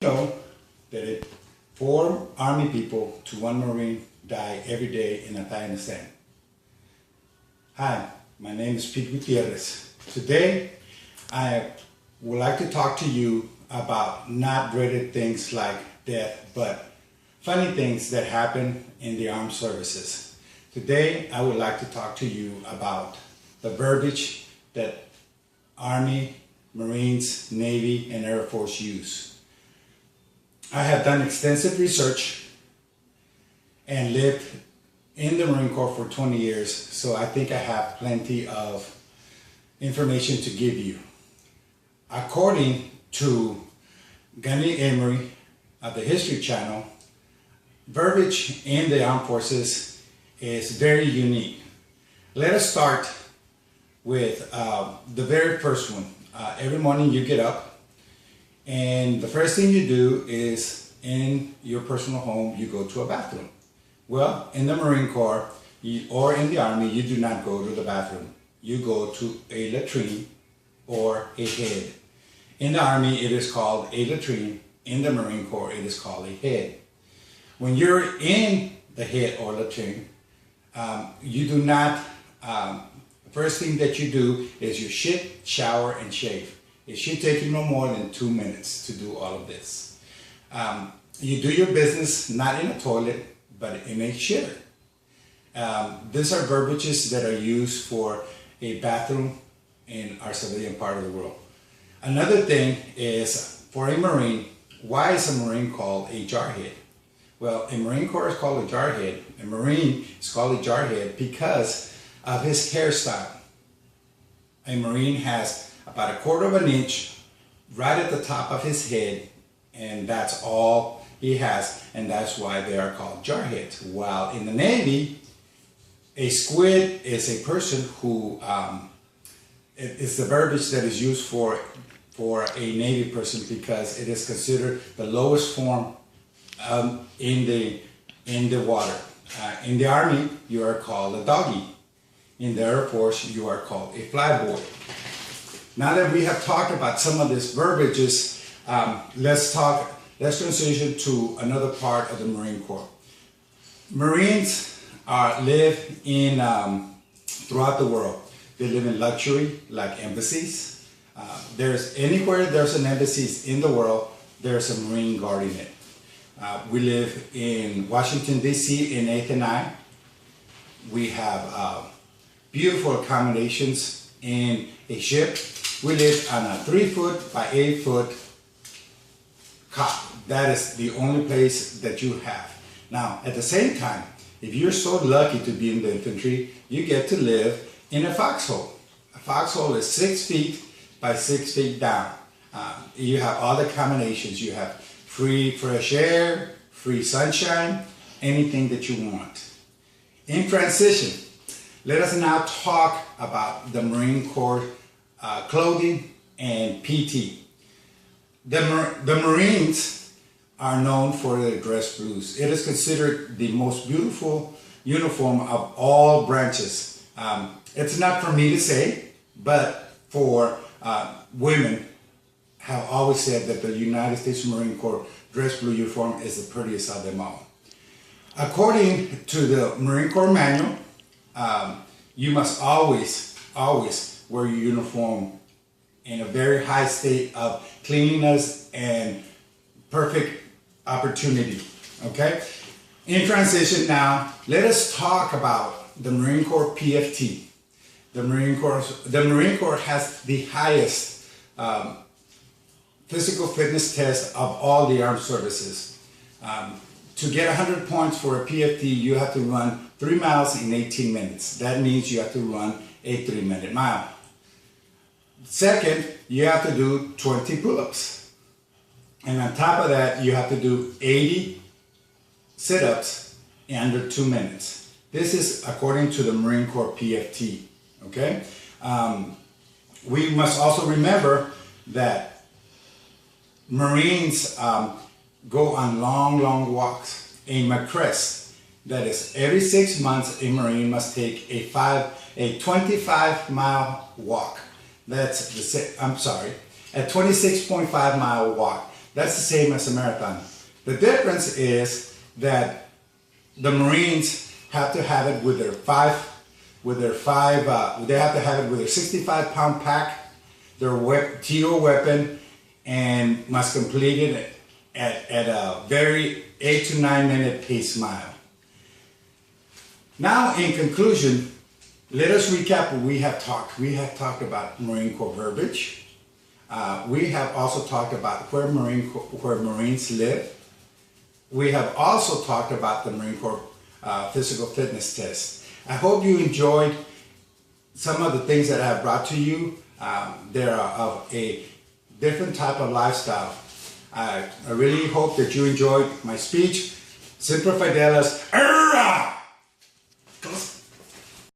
Know that 4 Army people to 1 Marine die every day in Afghanistan. Hi, my name is Gutierrez. Today, I would like to talk to you about not dreaded things like death, but funny things that happen in the armed services. Today, I would like to talk to you about the verbiage that Army, Marines, Navy, and Air Force use. I have done extensive research and lived in the Marine Corps for 20 years, so I think I have plenty of information to give you. According to Gunny Emery of the History Channel, verbiage in the armed forces is very unique. Let us start with the very first one. Every morning you get up, and the first thing you do is, in your personal home, you go to a bathroom. Well, in the Marine Corps or in the Army, you do not go to the bathroom. You go to a latrine or a head. In the Army, it is called a latrine. In the Marine Corps, it is called a head. When you're in the head or latrine, you do not, the first thing that you do is you shit, shower, and shave. It should take you no more than 2 minutes to do all of this. You do your business not in a toilet, but in a shitter. These are verbiages that are used for a bathroom in our civilian part of the world. Another thing is, for a Marine, why is a Marine called a jarhead? Well, a Marine Corps is called a jarhead. A Marine is called a jarhead because of his hairstyle. A Marine has about 1/4 of an inch right at the top of his head, and that's all he has, and that's why they are called jarheads. While in the Navy, a squid is a person who, it's the verbiage that is used for a Navy person because it is considered the lowest form in the water. In the Army, you are called a doggy. In the Air Force, you are called a flyboy. Now that we have talked about some of these verbiages, let's transition to another part of the Marine Corps. Marines live in throughout the world. They live in luxury, like embassies. Anywhere there's an embassy in the world, there's a Marine guarding it. We live in Washington, D.C. in 8th and I. We have beautiful accommodations in a ship. We live on a 3-foot by 8-foot cot. That is the only place that you have. Now, at the same time, if you're so lucky to be in the infantry, you get to live in a foxhole. A foxhole is 6 feet by 6 feet down. You have all the accommodations. You have free fresh air, free sunshine, anything that you want. In transition, let us now talk about the Marine Corps clothing and PT. The Marines are known for their dress blues. It is considered the most beautiful uniform of all branches. It's not for me to say, but for women have always said that the United States Marine Corps dress blue uniform is the prettiest of them all. According to the Marine Corps manual, you must always wear your uniform in a very high state of cleanliness and perfect opportunity. Okay? In transition now, let us talk about the Marine Corps PFT. The Marine Corps has the highest physical fitness test of all the armed services. To get 100 points for a PFT, you have to run 3 miles in 18 minutes. That means you have to run a 3-minute mile. Second, you have to do 20 pull-ups. And on top of that, you have to do 80 sit-ups in under 2 minutes. This is according to the Marine Corps PFT. Okay? We must also remember that Marines go on long walks. A McCrest, that is every 6 months a Marine must take a 25-mile walk. That's a 26.5 mile walk. That's the same as a marathon. The difference is that the Marines have to have it with their they have to have it with their 65-pound pack, their TO weapon, and must complete it at a very 8 to 9 minute pace mile. Now, in conclusion, let us recap what we have talked. We have talked about Marine Corps verbiage. We have also talked about where Marines live. We have also talked about the Marine Corps physical fitness test. I hope you enjoyed some of the things that I have brought to you. They are of a different type of lifestyle. I really hope that you enjoyed my speech. Semper Fidelis.